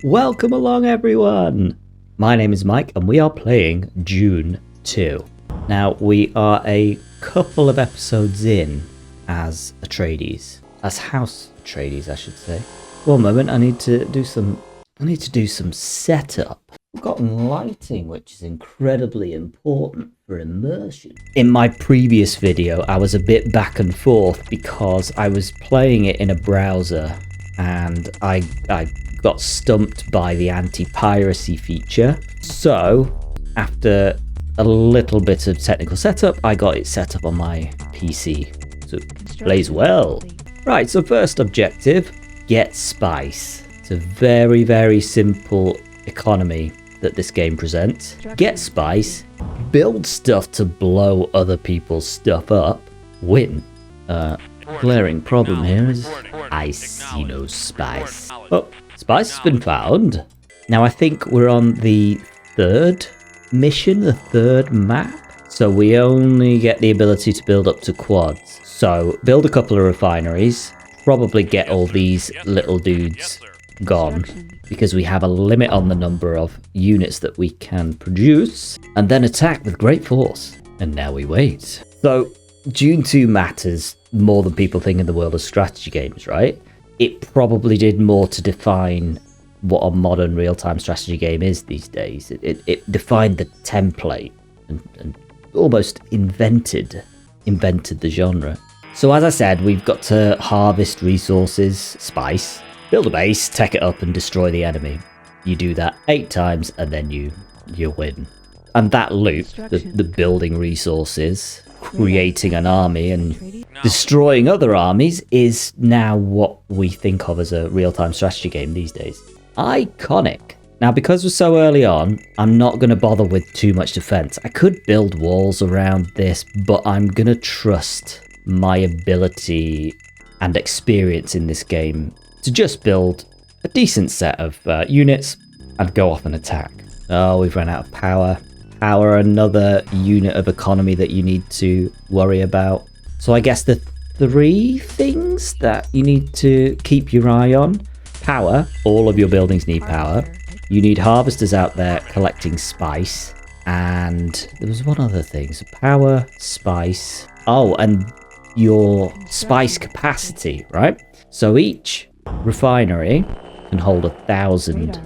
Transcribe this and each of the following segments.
Welcome along everyone! My name is Mike and we are playing Dune II. Now we are a couple of episodes in as Atreides. As House Atreides, I should say. One moment, I need to do some setup. I've got lighting, which is incredibly important for immersion. In my previous video, I was a bit back and forth because I was playing it in a browser and I got stumped by the anti-piracy feature. So, after a little bit of technical setup, I got it set up on my PC. So it plays well. Right, so first objective, get spice. It's a very, very simple economy that this game presents. Get spice, build stuff to blow other people's stuff up, win. Glaring problem here is I see no spice. Oh, spice has been found. Now I think we're on the third mission, the third map. So we only get the ability to build up to quads. So build a couple of refineries, probably get all these little dudes gone because we have a limit on the number of units that we can produce, and then attack with great force. And now we wait. So Dune 2 matters more than people think in the world of strategy games, right? It probably did more to define what a modern real-time strategy game is these days. It defined the template and almost invented the genre. So as I said, we've got to harvest resources, spice, build a base, tech it up and destroy the enemy. You do that 8 times and then you win. And that loop, the building resources, creating an army and destroying other armies, is now what we think of as a real-time strategy game these days. Iconic. Now, because we're so early on, I'm not going to bother with too much defense. I could build walls around this, but I'm going to trust my ability and experience in this game to just build a decent set of units and go off and attack. Oh, we've run out of power. Power, another unit of economy that you need to worry about. So I guess the 3 things that you need to keep your eye on. Power. All of your buildings need power. You need harvesters out there collecting spice. And there was one other thing. So power, spice. Oh, and your spice capacity, right? So each refinery can hold 1,000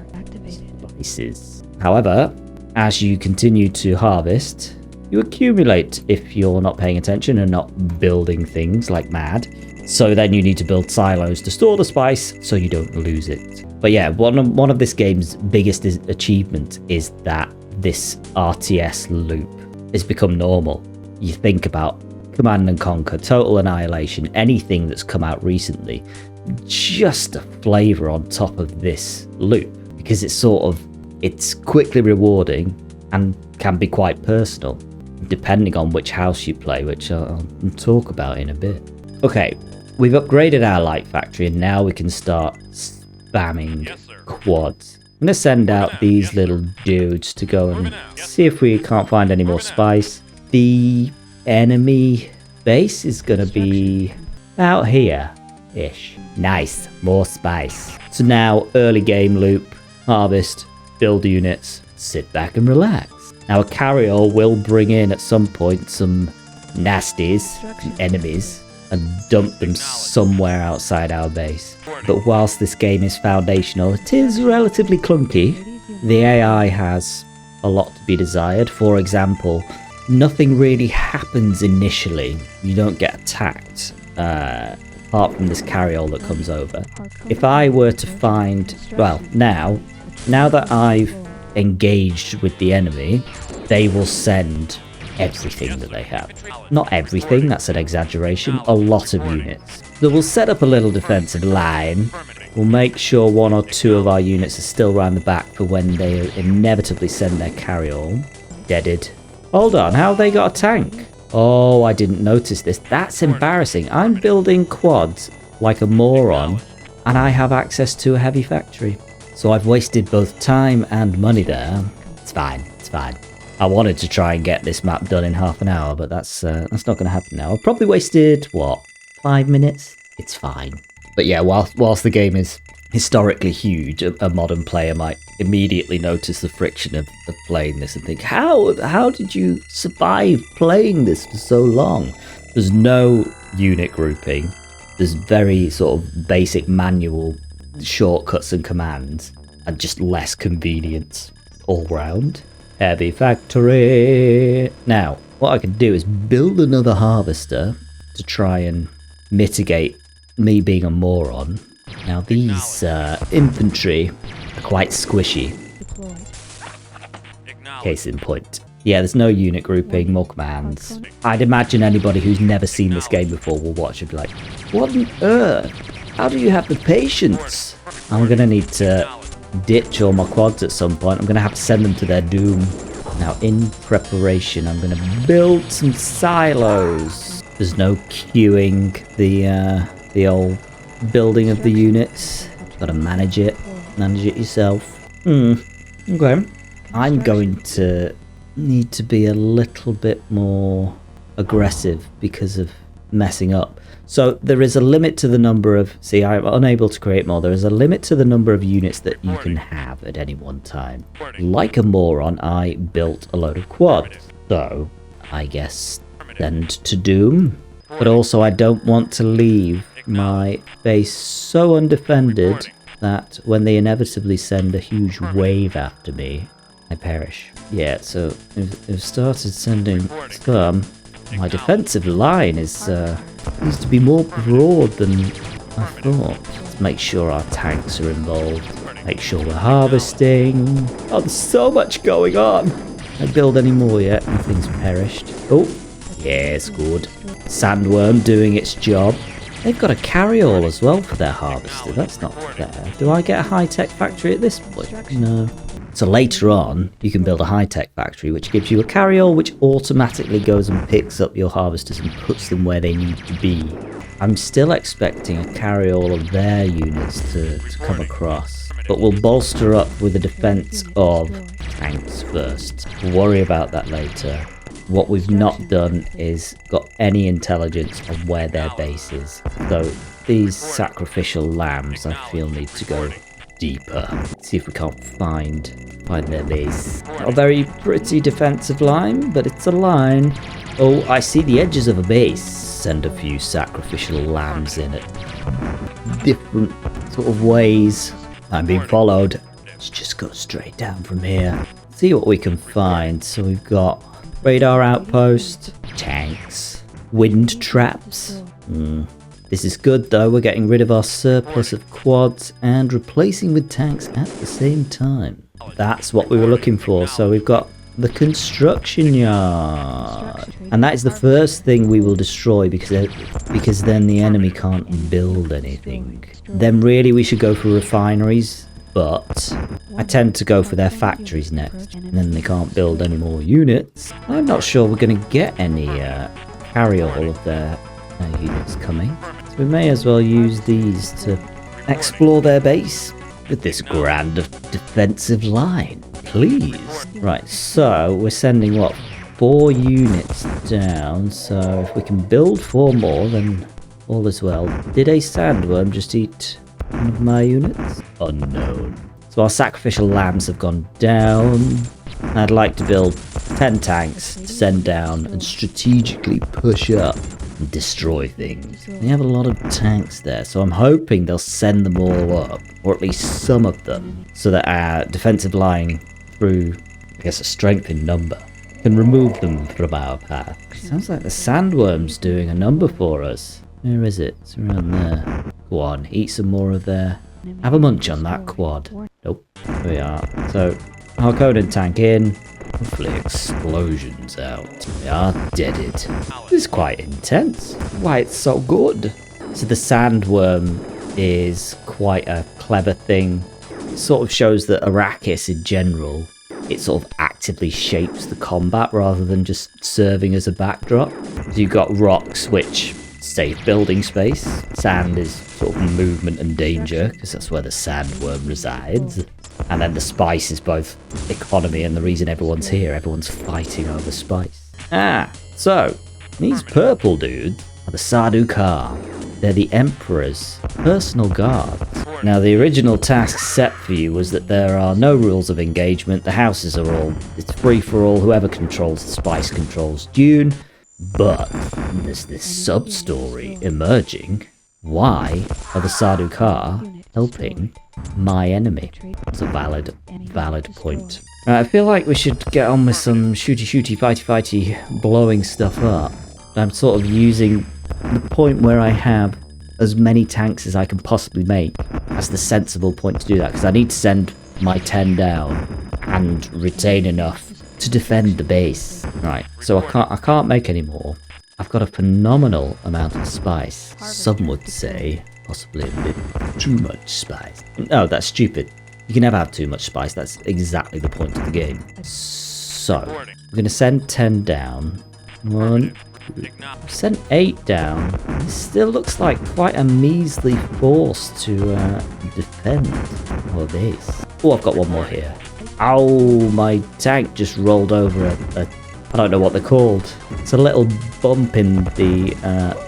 spices. However, as you continue to harvest, you accumulate if you're not paying attention and not building things like mad. So then you need to build silos to store the spice so you don't lose it. But yeah, one of this game's biggest achievements is that this RTS loop has become normal. You think about Command and Conquer, Total Annihilation, anything that's come out recently, just a flavour on top of this loop, because it's quickly rewarding and can be quite personal, depending on which house you play, which I'll talk about in a bit. Okay, we've upgraded our light factory and now we can start spamming quads. I'm going to send out these little dudes to go and see if we can't find any more spice. The enemy base is going to be out here-ish. Nice, more spice. So now, early game loop, harvest, build units, sit back and relax. Now a Cryo will bring in at some point some nasties, enemies, and dump them somewhere outside our base. But whilst this game is foundational, it is relatively clunky. The AI has a lot to be desired. For example, nothing really happens initially. You don't get attacked, apart from this carriole that comes over. If I were to find, well, now that I've engaged with the enemy, they will send everything that they have. Not everything, that's an exaggeration, a lot of units. So we'll set up a little defensive line. We'll make sure 1 or 2 of our units are still round the back for when they inevitably send their carriole. Deaded. Hold on, how have they got a tank? Oh, I didn't notice this. That's embarrassing. I'm building quads like a moron, and I have access to a heavy factory. So I've wasted both time and money there. It's fine, it's fine. I wanted to try and get this map done in half an hour, but that's not going to happen now. I've probably wasted, 5 minutes? It's fine. But yeah, whilst the game is historically huge, a modern player might immediately notice the friction of playing this and think, how did you survive playing this for so long? There's no unit grouping. There's very sort of basic manual shortcuts and commands, and just less convenience all round. Heavy factory. Now, what I can do is build another harvester to try and mitigate me being a moron. Now these infantry are quite squishy. Case in point. Yeah, there's no unit grouping, more commands. I'd imagine anybody who's never seen this game before will watch and be like, what on earth? How do you have the patience? I'm going to need to ditch all my quads at some point. I'm going to have to send them to their doom. Now, in preparation, I'm going to build some silos. There's no queuing the old building of the units. Got to manage it yourself. Okay. I'm going to need to be a little bit more aggressive because of messing up. So there is a limit to the number of... See, I'm unable to create more. There is a limit to the number of units that you can have at any one time. Like a moron, I built a load of quads. So, I guess, send to doom. But also, I don't want to leave my base so undefended that when they inevitably send a huge wave after me, I perish. Yeah, so they've started sending some. My defensive line is needs to be more broad than I thought. Let's make sure our tanks are involved. Make sure we're harvesting. Oh, there's so much going on. Don't build any more yet. Nothing's perished. Oh, yes, good. Sandworm doing its job. They've got a carry-all as well for their harvester. That's not fair. Do I get a high-tech factory at this point? No. So later on, you can build a high-tech factory, which gives you a carry-all, which automatically goes and picks up your harvesters and puts them where they need to be. I'm still expecting a carry-all of their units to come across, but we'll bolster up with a defense of tanks first. We'll worry about that later. What we've not done is got any intelligence of where their base is. So these sacrificial lambs, I feel, need to go deeper. See if we can't find their base. Not a very pretty defensive line, but it's a line. Oh, I see the edges of a base. Send a few sacrificial lambs in it. Different sort of ways. I'm being followed. Let's just go straight down from here. See what we can find. So we've got radar outpost, tanks, wind traps. This is good though, we're getting rid of our surplus of quads and replacing with tanks at the same time. That's what we were looking for. So we've got the construction yard. And that is the first thing we will destroy because then the enemy can't build anything. Then really we should go for refineries, but I tend to go for their factories next. And then they can't build any more units. I'm not sure we're going to get any carry-all of their units coming. So we may as well use these to explore their base with this grand defensive line. Please. Right, so we're sending, what, 4 units down. So if we can build 4 more, then all is well. Did a sandworm just eat one of my units? Unknown. So our sacrificial lambs have gone down. I'd like to build 10 tanks to send down and strategically push up and destroy things. They have a lot of tanks there, so I'm hoping they'll send them all up, or at least some of them, so that our defensive line, through, I guess, a strength in number, can remove them from our path. Sounds like the sandworm's doing a number for us. Where is it? It's around there. Go on, eat some more of their... Have a munch on that quad. Nope. There we are. So, Harkonnen tank in. Hopefully explosions out. They are deaded. This is quite intense. Why, it's so good. So the sandworm is quite a clever thing. It sort of shows that Arrakis in general, it sort of actively shapes the combat rather than just serving as a backdrop. So you've got rocks, which save building space. Sand is sort of movement and danger, because that's where the sandworm resides. And then the spice is both economy and the reason everyone's here. Everyone's fighting over spice. So these purple dudes are the Sardaukar. They're the Emperor's personal guards. Now, the original task set for you was that there are no rules of engagement. The houses are all, it's free for all. Whoever controls the spice controls Dune. But there's this sub-story emerging. Why are the Sardaukar helping my enemy? It's a valid point. Right, I feel like we should get on with some shooty, fighty, blowing stuff up. I'm sort of using the point where I have as many tanks as I can possibly make as the sensible point to do that, because I need to send my 10 down and retain enough to defend the base. Right, so I can't make any more. I've got a phenomenal amount of spice. Some would say possibly a bit too much spice. No, that's stupid. You can never have too much spice. That's exactly the point of the game. So, we're going to send 10 down. 1, 2, send 8 down. It still looks like quite a measly force to defend our base. Oh, I've got one more here. Ow, my tank just rolled over a I don't know what they're called. It's a little bump in the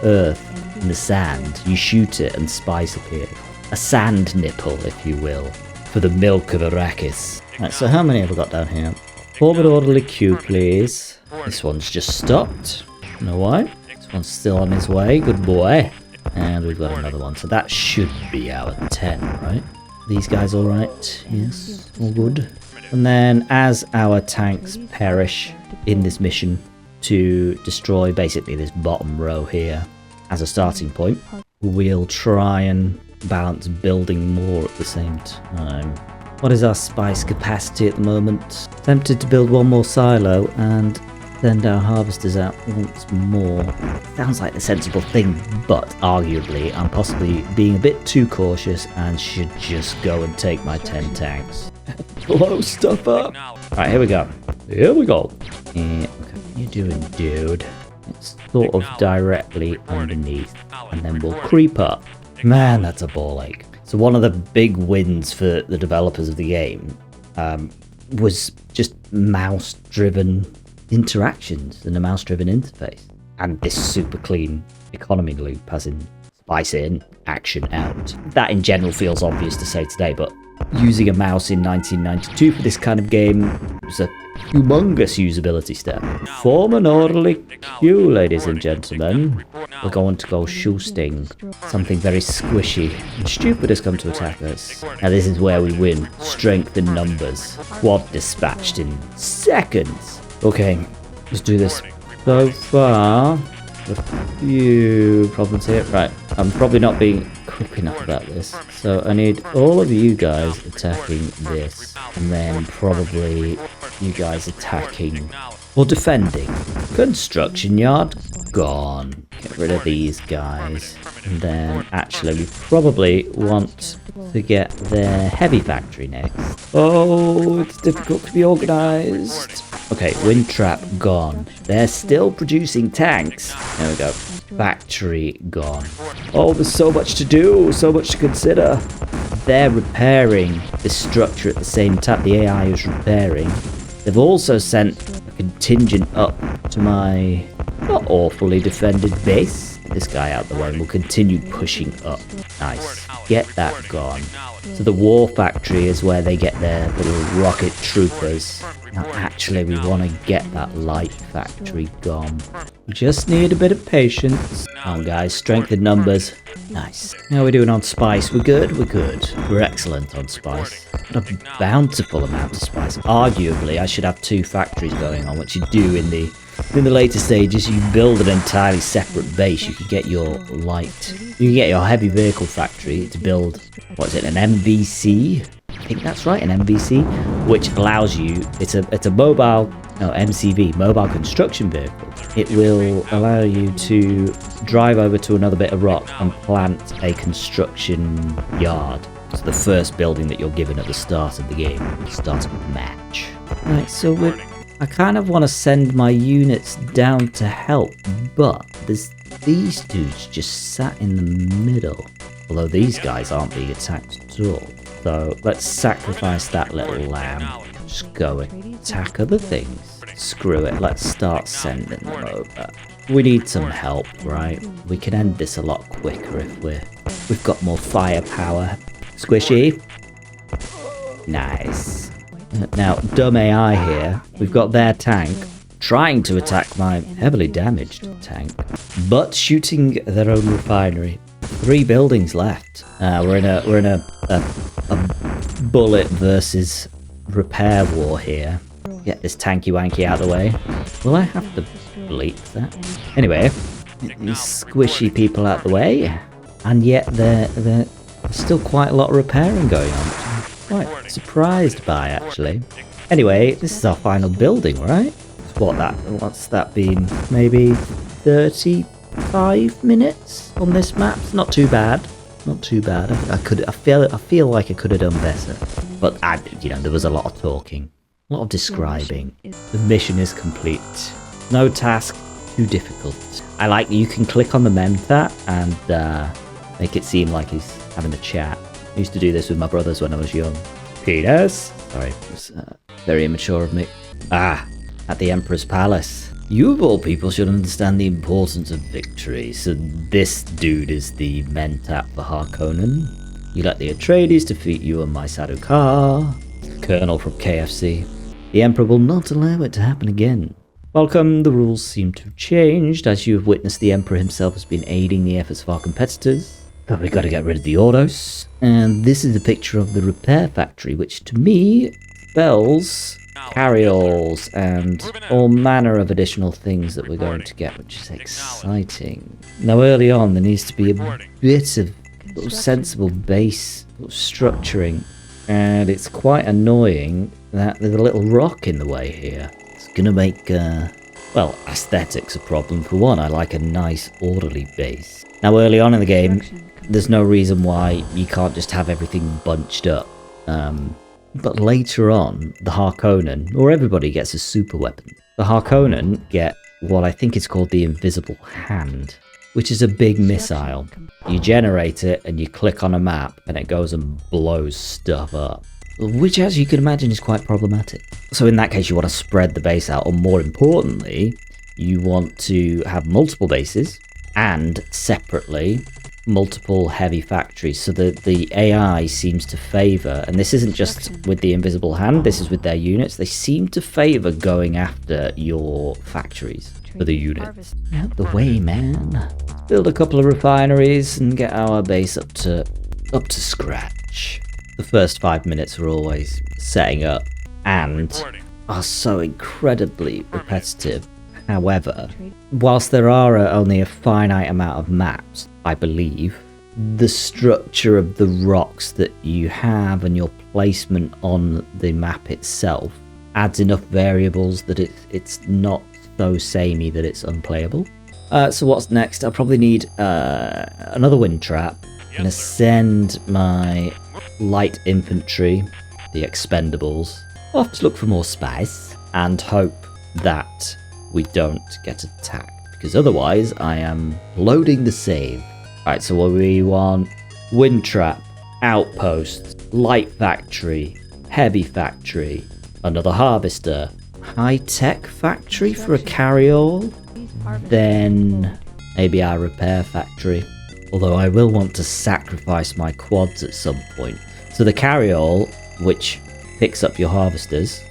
earth, in the sand. You shoot it and spice appears. A sand nipple, if you will, for the milk of Arrakis. Right, so how many have we got down here? Form an orderly queue, please. This one's just stopped. Know why? This one's still on his way. Good boy. And we've got another one. So that should be our 10, right? These guys all right? Yes, all good. And then as our tanks perish in this mission to destroy basically this bottom row here as a starting point, we'll try and balance building more at the same time. What is our spice capacity at the moment? Tempted to build one more silo and send our harvesters out once more. Sounds like the sensible thing, but arguably I'm possibly being a bit too cautious and should just go and take my 10 tanks. Blow stuff up! Right, here we go. Here we go. Okay, what are you doing, dude? It's sort of directly underneath, and then we'll creep up. Man, that's a ball ache. So one of the big wins for the developers of the game was just mouse-driven interactions and a mouse-driven interface. And this super clean economy loop, as in spice in, action out. That in general feels obvious to say today, but using a mouse in 1992 for this kind of game was a humongous usability step. Form an orderly queue, ladies and gentlemen. We're going to go shooting. Something very squishy and stupid has come to attack us. Now this is where we win. Strength in numbers. Quad dispatched in seconds. Okay, let's do this. So far, a few problems here. Right, I'm probably not being quick enough about this. So I need all of you guys attacking this, and then probably you guys attacking or defending. Construction yard gone. Get rid of these guys. And then actually we probably want to get their heavy factory next. Oh, it's difficult to be organised. Okay, wind trap gone. They're still producing tanks. There we go. Factory gone. Oh, there's so much to do, so much to consider. They're repairing this structure at the same time. The AI is repairing. They've also sent a contingent up to my not awfully defended base. This guy out the way and we'll continue pushing up. Nice. Get that gone. So the war factory is where they get their little rocket troopers. Now actually we want to get that light factory gone. We just need a bit of patience. Come on guys, strength in numbers. Nice. How are we doing on spice? We're good? We're good. We're excellent on spice. What a bountiful amount of spice. Arguably I should have 2 factories going on, which you do in the later stages. You build an entirely separate base. You can get your heavy vehicle factory to build, what is it, an MVC? I think that's right, an MVC, which allows you, it's a mobile, no, MCV, mobile construction vehicle. It will allow you to drive over to another bit of rock and plant a construction yard. It's the first building that you're given at the start of the game, start of the match. Right, so I kind of want to send my units down to help, but there's these dudes just sat in the middle. Although these guys aren't being attacked at all. So let's sacrifice that little lamb. Just go and attack other things. Screw it, let's start sending them over. we need some help, right? We can end this a lot quicker if we've got more firepower. Squishy. Nice. Now, dumb AI here. We've got their tank trying to attack my heavily damaged tank, but shooting their own refinery. 3 buildings left. We're in a bullet versus repair war here. Get this tanky wanky out of the way. Will I have to bleep that? Anyway, these squishy people out the way, and yet there's still quite a lot of repairing going on, which I'm quite surprised by, actually. Anyway, this is our final building, right? What's that been? Maybe 35 minutes on this map? It's not too bad. Not too bad. I feel like I could have done better. But there was a lot of talking. A lot of describing. The mission is complete. No task too difficult. I like that you can click on the Mentat and make it seem like he's having a chat. I used to do this with my brothers when I was young. Penis? Sorry, it was very immature of me. At the Emperor's Palace. You of all people should understand the importance of victory, so this dude is the Mentat for Harkonnen. You let the Atreides defeat you and my Sardaukar. Colonel from KFC. The Emperor will not allow it to happen again. Welcome, the rules seem to have changed, as you have witnessed the Emperor himself has been aiding the efforts of our competitors. But we gotta get rid of the Ordos. And this is a picture of the repair factory, which to me spells carryalls and all manner of additional things that we're going to get, which is exciting. Now early on there needs to be a bit of sensible base structuring, and it's quite annoying that there's a little rock in the way here. It's gonna make aesthetics a problem. For one, I like a nice orderly base. Now early on in the game there's no reason why you can't just have everything bunched up. But later on, the Harkonnen, or everybody, gets a super weapon. The Harkonnen get what I think is called the Invisible Hand, which is a big missile. You generate it and you click on a map and it goes and blows stuff up, which, as you can imagine, is quite problematic. So in that case, you want to spread the base out, or more importantly, you want to have multiple bases and separately multiple heavy factories, so that the AI seems to favour, and this isn't just with the Invisible Hand, this is with their units, they seem to favour going after your factories for the units. Out the way, man. Build a couple of refineries and get our base up to scratch. The first 5 minutes are always setting up and are so incredibly repetitive. However, whilst there are only a finite amount of maps, I believe, the structure of the rocks that you have and your placement on the map itself adds enough variables that it's not so samey that it's unplayable. So what's next? I'll probably need another wind trap. I'm going to send my light infantry, the expendables, off to look for more spice and hope that we don't get attacked, because otherwise I am loading the save. Alright, so what we want: wind trap, outpost, light factory, heavy factory, another harvester, high-tech factory for a carryall, then maybe our repair factory, although I will want to sacrifice my quads at some point. So the carryall, which picks up your harvesters,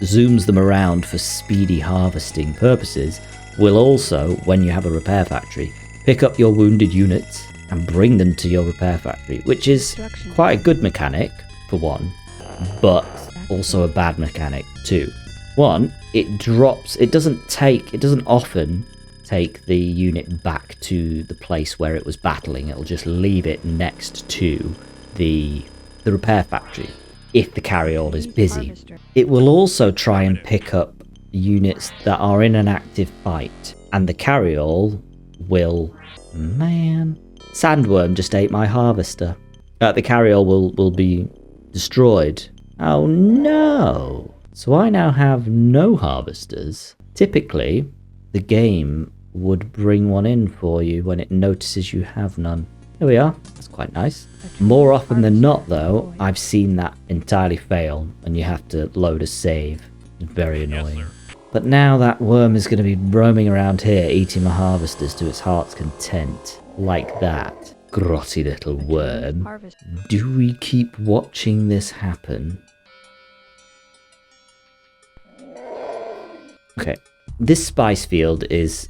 zooms them around for speedy harvesting purposes, will also, when you have a repair factory, pick up your wounded units and bring them to your repair factory, which is quite a good mechanic for one, but also a bad mechanic too. One, it doesn't often take the unit back to the place where it was battling. It'll just leave it next to the repair factory if the carryall is busy. It will also try and pick up units that are in an active fight, and the carryall will... Man... Sandworm just ate my harvester. The carryall will be destroyed. Oh no! So I now have no harvesters. Typically, the game would bring one in for you when it notices you have none. There we are. That's quite nice. More often than not, though, I've seen that entirely fail, and you have to load a save. It's very annoying. But now that worm is going to be roaming around here, eating my harvesters to its heart's content. Like that. Grotty little worm. Do we keep watching this happen? Okay. This spice field is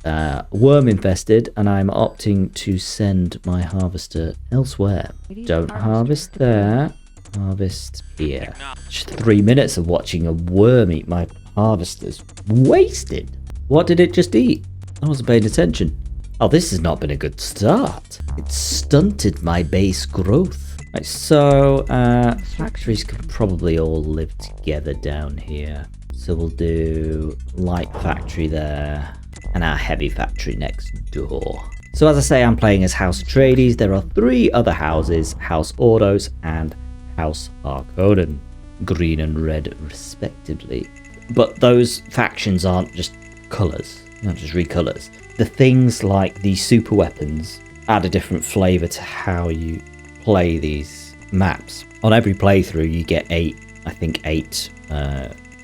worm infested, and I'm opting to send my harvester elsewhere. Don't harvest there. Harvest here. Just 3 minutes of watching a worm eat my harvesters. Wasted. What did it just eat? I wasn't paying attention. Oh, this has not been a good start. It stunted my base growth. Right, so factories can probably all live together down here. So we'll do light factory there and our heavy factory next door. So as I say, I'm playing as House Atreides. There are 3 other houses, House Ordos and House Harkonnen, green and red respectively. But those factions aren't just colours, not just recolours. The things like the super weapons add a different flavour to how you play these maps. On every playthrough you get 8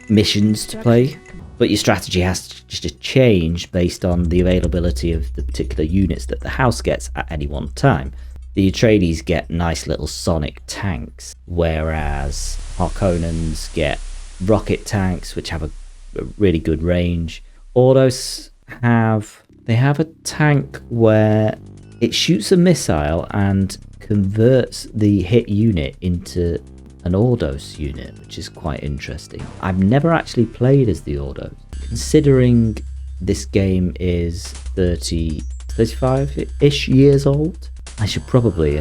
missions to play, but your strategy has to change based on the availability of the particular units that the house gets at any one time. The Atreides get nice little sonic tanks, whereas Harkonnens get rocket tanks, which have a really good range. Ordos have a tank where it shoots a missile and converts the hit unit into an Ordos unit, which is quite interesting. I've never actually played as the Ordos. Considering this game is 35-ish years old, I should probably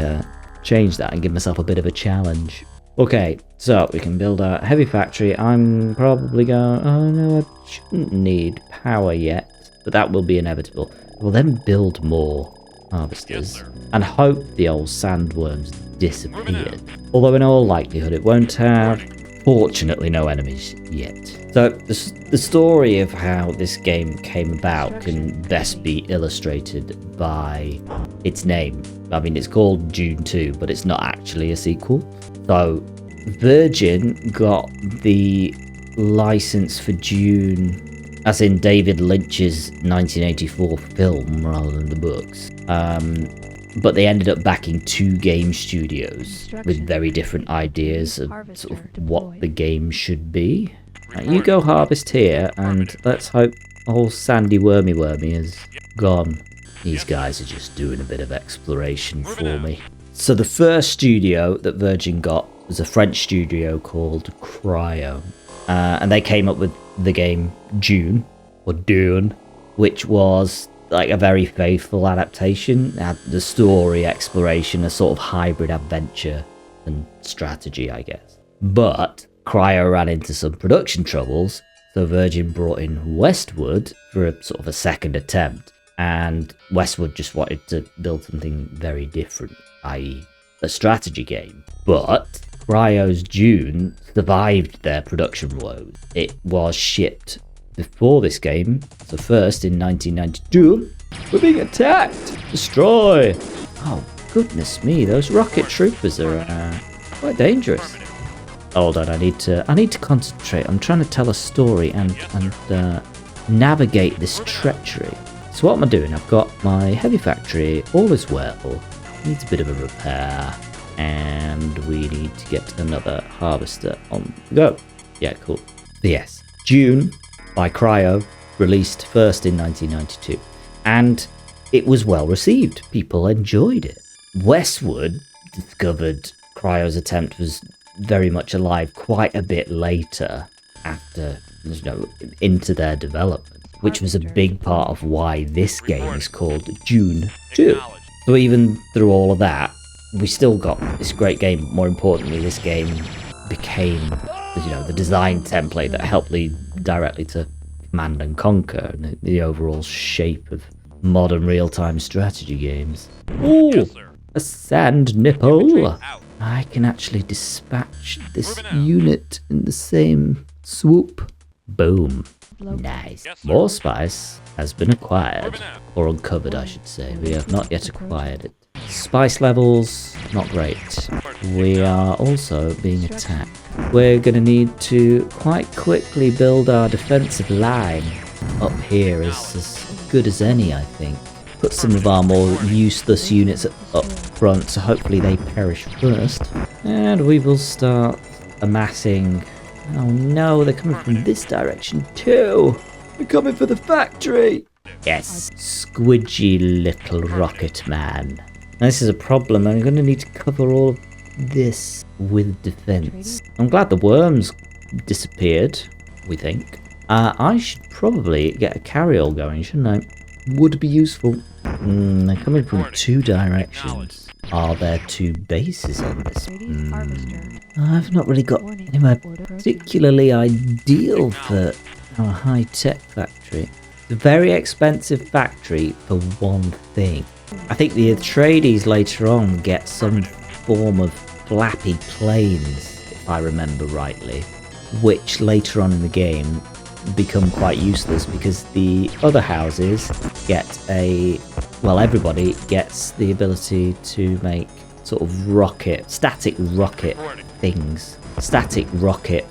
change that and give myself a bit of a challenge. Okay, so we can build our heavy factory. I'm probably going... Oh no, I shouldn't need power yet, but that will be inevitable. We'll then build more harvesters and hope the old sandworms disappear. Although in all likelihood it won't have, fortunately, no enemies yet. So the story of how this game came about can best be illustrated by its name. I mean, it's called Dune 2, but it's not actually a sequel. So Virgin got the license for Dune, as in David Lynch's 1984 film rather than the books. But they ended up backing 2 game studios with very different ideas of sort of what the game should be. You go harvest here, and let's hope old Sandy Wormy is gone. These guys are just doing a bit of exploration for me. So the first studio that Virgin got was a French studio called Cryo. And they came up with the game Dune, which was like a very faithful adaptation. It had the story, exploration, a sort of hybrid adventure and strategy, I guess. But Cryo ran into some production troubles, so Virgin brought in Westwood for a sort of a second attempt. And Westwood just wanted to build something very different, i.e. a strategy game. But Cryo's Dune survived their production woes. It was shipped before this game, so first in 1992. We're being attacked! Destroy! Oh, goodness me, those rocket troopers are quite dangerous. Hold on, I need to concentrate. I'm trying to tell a story and navigate this treachery. So what am I doing? I've got my heavy factory, all is well. Needs a bit of a repair. And we need to get another harvester on the go. Yeah, cool. But yes, Dune by Cryo, released first in 1992. And it was well received. People enjoyed it. Westwood discovered Cryo's attempt was very much alive quite a bit later, after, into their development, which was a big part of why this game is called Dune 2. So even through all of that, we still got this great game. More importantly, this game became, the design template that helped lead directly to Command and Conquer and the overall shape of modern real-time strategy games. Ooh, a sand nipple! I can actually dispatch this unit in the same swoop. Boom. Nice. More spice has been acquired, or uncovered I should say. We have not yet acquired it. Spice levels, not great. We are also being attacked. We're going to need to quite quickly build our defensive line up here as good as any, I think. Put some of our more useless units up front, so hopefully they perish first. And we will start amassing... Oh no, they're coming from this direction too! They're coming for the factory! Yes, squidgy little rocket man. Now, this is a problem. I'm going to need to cover all of this with defense. I'm glad the worms disappeared, we think. I should probably get a carryall going, shouldn't I? Would be useful. They're coming from two directions. Are there two bases on this? I've not really got anywhere particularly ideal for our high-tech factory. It's a very expensive factory for one thing. I think the Atreides later on get some form of flappy planes, if I remember rightly, which later on in the game become quite useless because the other houses get everybody gets the ability to make sort of static rocket things. Static rocket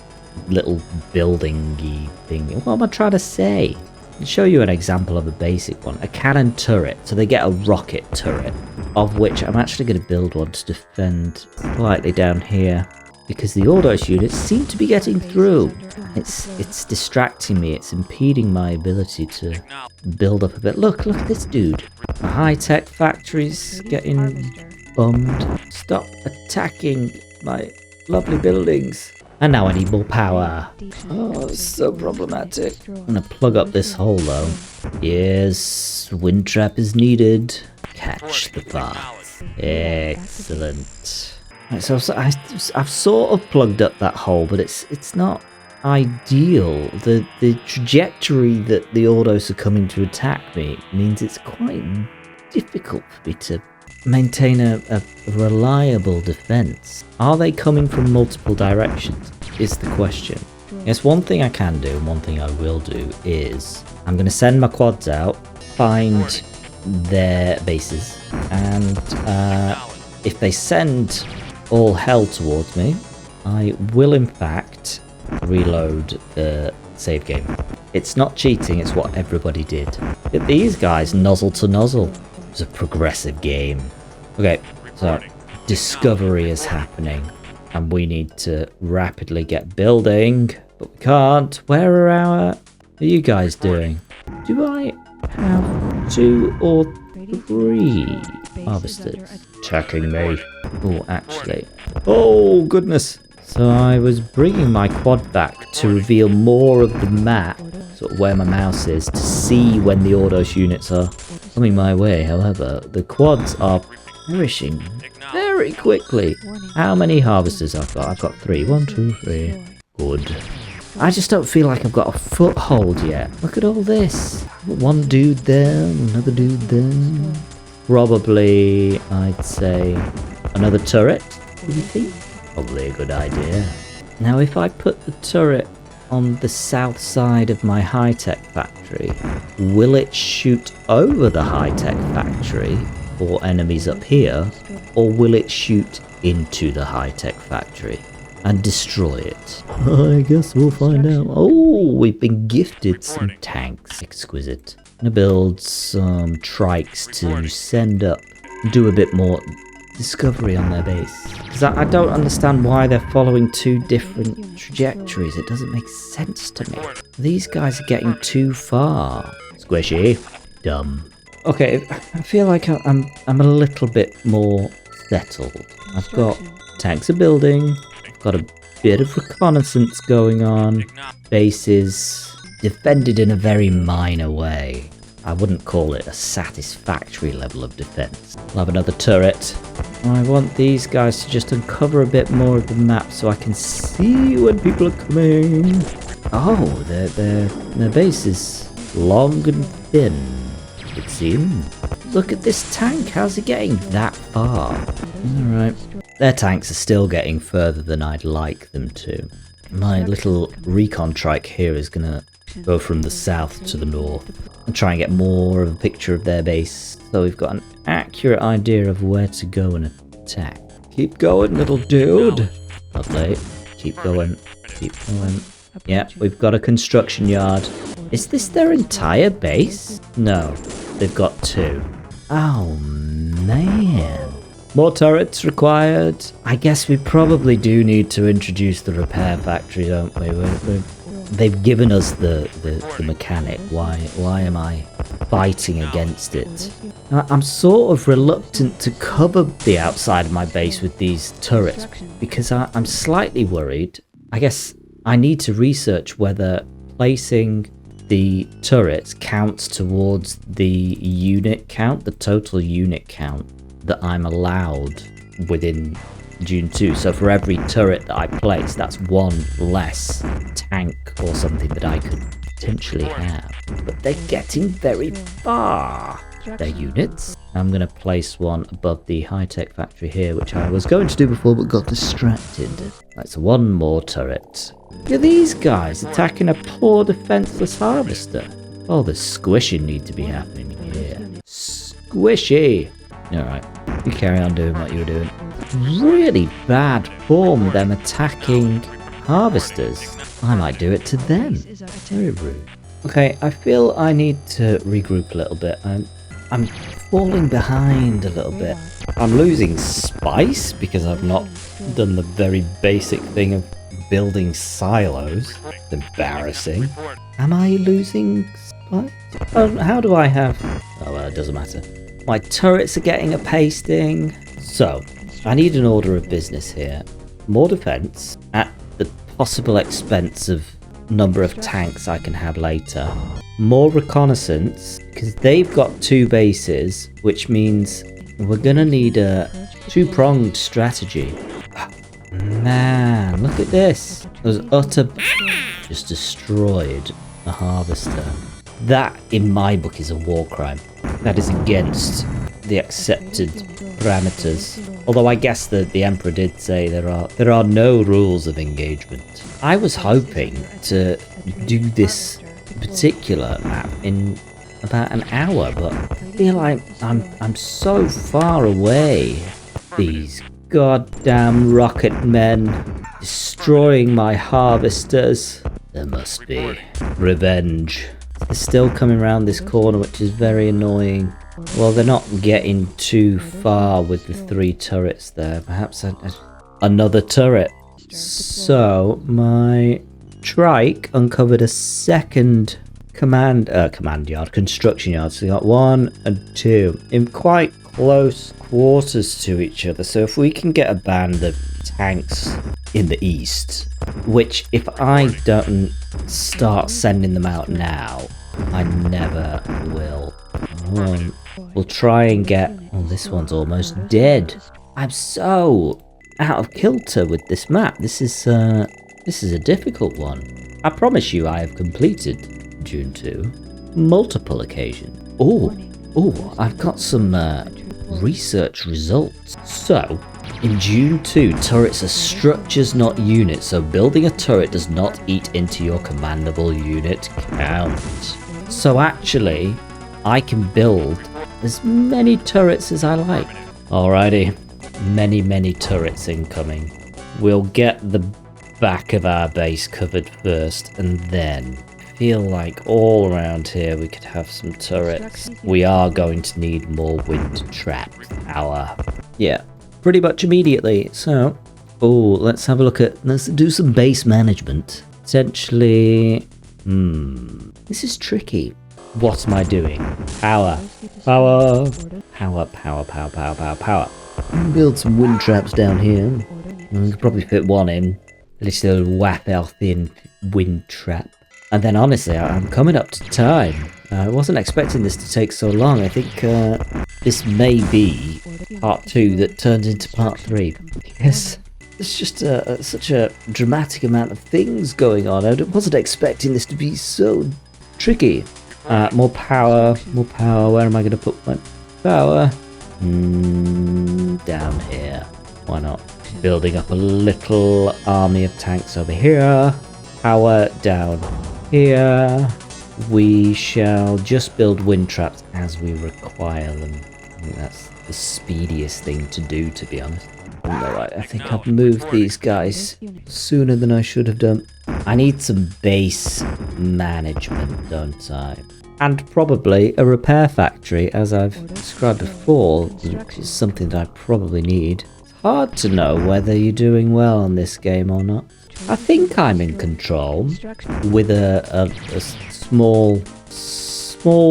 little building-y thing. What am I trying to say? I'll show you an example of a basic one. A cannon turret. So they get a rocket turret, of which I'm actually going to build one to defend slightly down here, because the Ordos units seem to be getting through. It's distracting me. It's impeding my ability to build up a bit. Look at this dude. The high-tech factory's getting bummed. Stop attacking my lovely buildings. And now I need more power. Oh, it's so problematic. I'm gonna plug up this hole though. Yes, wind trap is needed. Catch the path. Excellent. Right, so I've sort of plugged up that hole, but it's not ideal. The trajectory that the Ordos are coming to attack me means it's quite difficult for me to maintain a reliable defense. Are they coming from multiple directions is the question. Yes, one thing I can do and one thing I will do is I'm going to send my quads out, find their bases, and if they send all hell towards me, I will in fact reload the save game. It's not cheating, it's what everybody did. Look at these guys, nozzle to nozzle. It's a progressive game. Okay, so discovery is happening and we need to rapidly get building, but we can't. Where are you guys doing? Do I have 2 or 3 harvesters attacking me? Oh, actually. Oh, goodness. So I was bringing my quad back to reveal more of the map, sort of where my mouse is, to see when the Ordos units are coming my way. However, the quads are perishing very quickly. How many harvesters I've got? I've got 3. 1, 2, 3. Good. I just don't feel like I've got a foothold yet. Look at all this. One dude there, another dude there. Probably, I'd say, another turret. What do you think? Probably a good idea. Now, if I put the turret on the south side of my high-tech factory, will it shoot over the high-tech factory for enemies up here, or will it shoot into the high-tech factory and destroy it? I guess we'll find out. Oh, we've been gifted some tanks. Exquisite. I'm gonna build some trikes to send up, do a bit more discovery on their base. Because I don't understand why they're following 2 different trajectories. It doesn't make sense to me. These guys are getting too far. Squishy. Dumb. Okay, I feel like I'm a little bit more settled. I've got tanks are building. I've got a bit of reconnaissance going on. Bases defended in a very minor way. I wouldn't call it a satisfactory level of defense. I'll have another turret. I want these guys to just uncover a bit more of the map so I can see when people are coming. Oh, their base is long and thin, it seems. Look at this tank. How's it getting that far? Alright. Their tanks are still getting further than I'd like them to. My little recon trike here is gonna go from the south to the north and try and get more of a picture of their base, so we've got an accurate idea of where to go and attack. Keep going, little dude. Lovely. Keep going. Keep going. Yeah, we've got a construction yard. Is this their entire base? No, they've got 2. Oh, man. More turrets required. I guess we probably do need to introduce the repair factory, don't we? They've given us the mechanic. Why am I fighting against it? I'm sort of reluctant to cover the outside of my base with these turrets because I'm slightly worried. I guess I need to research whether placing the turrets counts towards the unit count, the total unit count that I'm allowed within Dune 2. So for every turret that I place, that's 1 less tank or something that I could potentially have. But they're getting very far. Their units. I'm going to place one above the high-tech factory here, which I was going to do before but got distracted. That's 1 more turret. Look at these guys attacking a poor defenseless harvester. Oh, the squishing need to be happening here. Squishy! Alright, you carry on doing what you were doing. Really bad form, them attacking harvesters. I might do it to them. Very rude. Okay, I feel I need to regroup a little bit. I'm falling behind a little bit. I'm losing spice because I've not done the very basic thing of building silos. It's embarrassing. Am I losing spice? How do I have... Oh, well, it doesn't matter. My turrets are getting a pasting. So, I need an order of business here. More defense at the possible expense of number of tanks I can have later. More reconnaissance, because they've got 2 bases, which means we're gonna need a two-pronged strategy. Man, look at this. Those utter just destroyed a harvester. That, in my book, is a war crime. That is against the accepted parameters. Although I guess that the Emperor did say there are no rules of engagement. I was hoping to do this particular map in about an hour, but I feel like I'm so far away. These goddamn rocket men destroying my harvesters. There must be revenge. They're still coming around this corner, which is very annoying. Well, they're not getting too far with the 3 turrets there. Perhaps another turret. So, my trike uncovered a second construction yard. So we got 1 and 2 in quite close quarters to each other. So if we can get a band of tanks in the east, which if I don't start sending them out now, I never will. We'll try and get... Oh, this one's almost dead. I'm so out of kilter with this map. This is a difficult one. I promise you I have completed Dune 2 multiple occasions. Oh, I've got some research results. So, in Dune 2, turrets are structures, not units, so building a turret does not eat into your commandable unit count. So actually, I can build as many turrets as I like. Alrighty, many turrets incoming. We'll get the back of our base covered first, and then feel like all around here we could have some turrets. We are going to need more wind trap power. Yeah, pretty much immediately. So, let's have a look at, let's do some base management. Essentially, this is tricky. What am I doing? Power. Build some wind traps down here. We could probably fit 1 in. A little waffle thin wind trap. And then honestly, I'm coming up to time. I wasn't expecting this to take so long. I think this may be part 2 that turns into part 3. Yes, it's just such a dramatic amount of things going on. I wasn't expecting this to be so tricky. More power. Where am I going to put my power? Down here. Why not? Building up a little army of tanks over here. Power down here. We shall just build wind traps as we require them. I think that's the speediest thing to do, to be honest. Alright, I think I've moved these guys sooner than I should have done. I need some base management, don't I? And probably a repair factory, as I've described before, which is something that I probably need. It's hard to know whether you're doing well on this game or not. I think I'm in control, with a small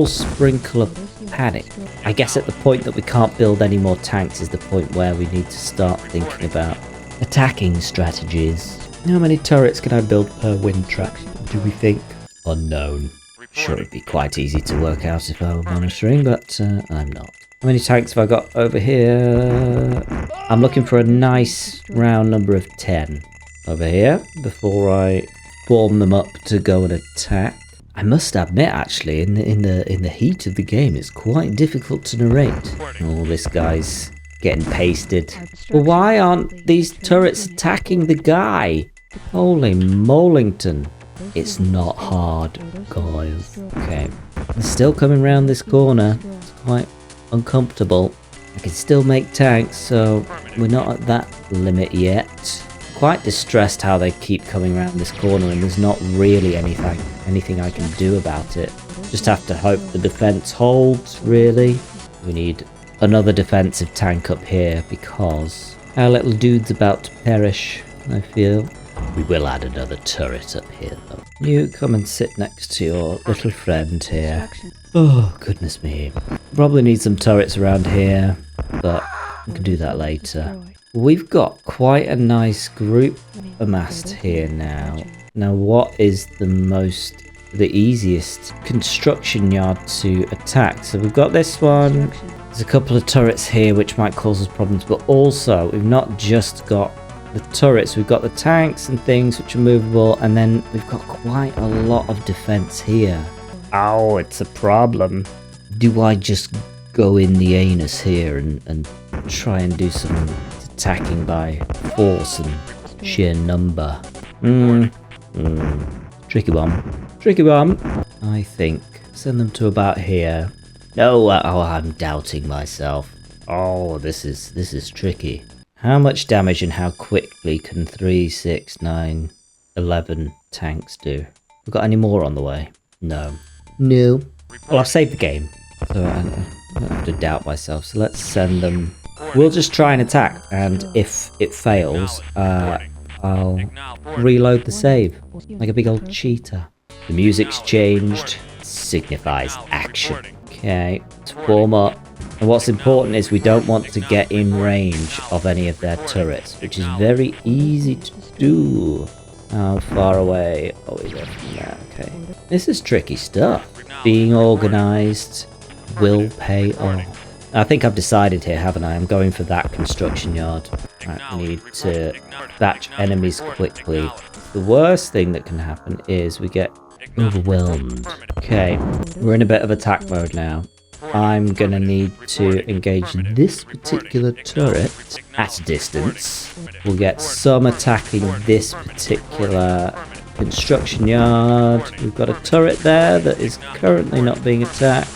sprinkle of panic. I guess at the point that we can't build any more tanks is the point where we need to start thinking about attacking strategies. How many turrets can I build per wind trap, do we think? Unknown. Sure, it'd be quite easy to work out if I were monitoring, but I'm not. How many tanks have I got over here? I'm looking for a nice round number of 10 over here before I form them up to go and attack. I must admit, actually, in the heat of the game, it's quite difficult to narrate. Oh, this guy's getting pasted. Well, why aren't these turrets attacking the guy? Holy molington. It's not hard, guys. Okay. They're still coming round this corner. It's quite uncomfortable. I can still make tanks, so we're not at that limit yet. Quite distressed how they keep coming around this corner, and there's not really anything I can do about it. Just have to hope the defense holds, really. We need another defensive tank up here because our little dude's about to perish, I feel. We will add another turret up here, though. You come and sit next to your little friend here. Oh, goodness me. Probably need some turrets around here, but we can do that later. We've got quite a nice group amassed here now. Now, what is the easiest construction yard to attack? So we've got this one. There's a couple of turrets here which might cause us problems, but also we've not just got the turrets, we've got the tanks and things which are movable, and then we've got quite a lot of defense here. Oh, it's a problem. Do I just go in the anus here and try and do some attacking by force and sheer number? Tricky one. I think send them to about here. No, I'm doubting myself. Oh, this is tricky. How much damage and how quickly can 3, 6, 9, 11 tanks do? We've got any more on the way? No. Well, I've saved the game, so I don't have to doubt myself. So let's send them. We'll just try and attack, and if it fails, I'll reload the save like a big old cheater. The music's changed. Signifies action. Okay, let's form up. And what's important is we don't want to get in range of any of their turrets, which is very easy to do. How far away are we there from there? Okay. This is tricky stuff. Being organised will pay off. I think I've decided here, haven't I? I'm going for that construction yard. I need to batch enemies quickly. The worst thing that can happen is we get overwhelmed. Okay, we're in a bit of attack mode now. I'm gonna need to engage this particular turret at a distance. We'll get some attacking this particular construction yard. We've got a turret there that is currently not being attacked.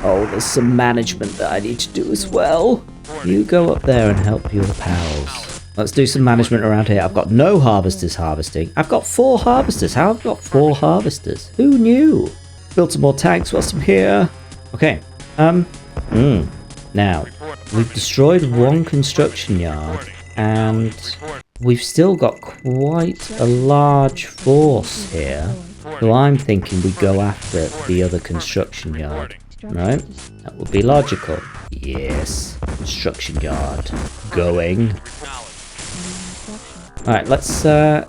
Oh, there's some management that I need to do as well. You go up there and help your pals. Let's do some management around here. I've got no harvesters harvesting. I've got 4 harvesters. How have I got 4 harvesters? Who knew? Build some more tanks whilst I'm here. Okay. Now, we've destroyed 1 construction yard, and we've still got quite a large force here. So I'm thinking we go after the other construction yard, right? That would be logical. Yes, construction yard. Going. Alright, let's go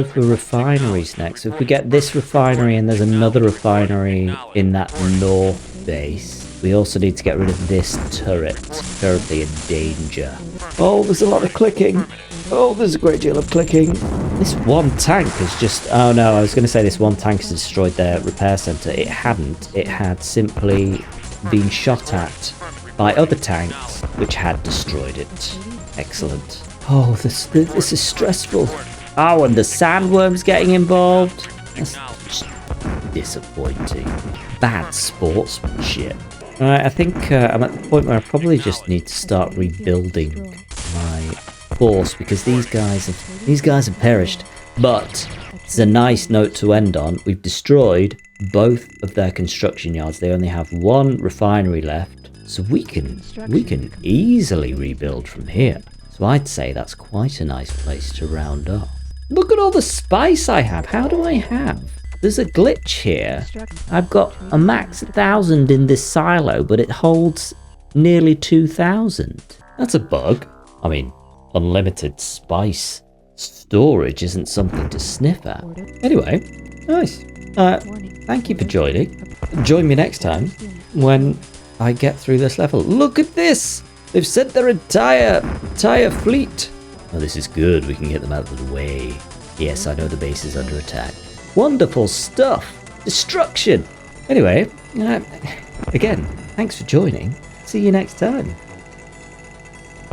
for refineries next. So if we get this refinery and there's another refinery in that north base, we also need to get rid of this turret. It's terribly in danger. Oh, there's a lot of clicking. Oh, there's a great deal of clicking. This one tank is just... Oh no, I was going to say this one tank has destroyed their repair centre. It hadn't. It had simply been shot at by other tanks, which had destroyed it. Excellent. Oh, this is stressful. Oh, and the Sandworm's getting involved. That's disappointing. Bad sportsmanship. Alright, I think I'm at the point where I probably just need to start rebuilding my force because these guys have perished. But it's a nice note to end on. We've destroyed both of their construction yards. They only have one refinery left, so we can easily rebuild from here. So I'd say that's quite a nice place to round up. Look at all the spice I have. How do I have? There's a glitch here. I've got a max 1,000 in this silo, but it holds nearly 2,000. That's a bug. I mean, unlimited spice storage isn't something to sniff at. Anyway, nice. Thank you for joining. Join me next time when I get through this level. Look at this! They've sent their entire fleet. Oh, this is good. We can get them out of the way. Yes, I know the base is under attack. Wonderful stuff. Destruction. Anyway, again, thanks for joining. See you next time.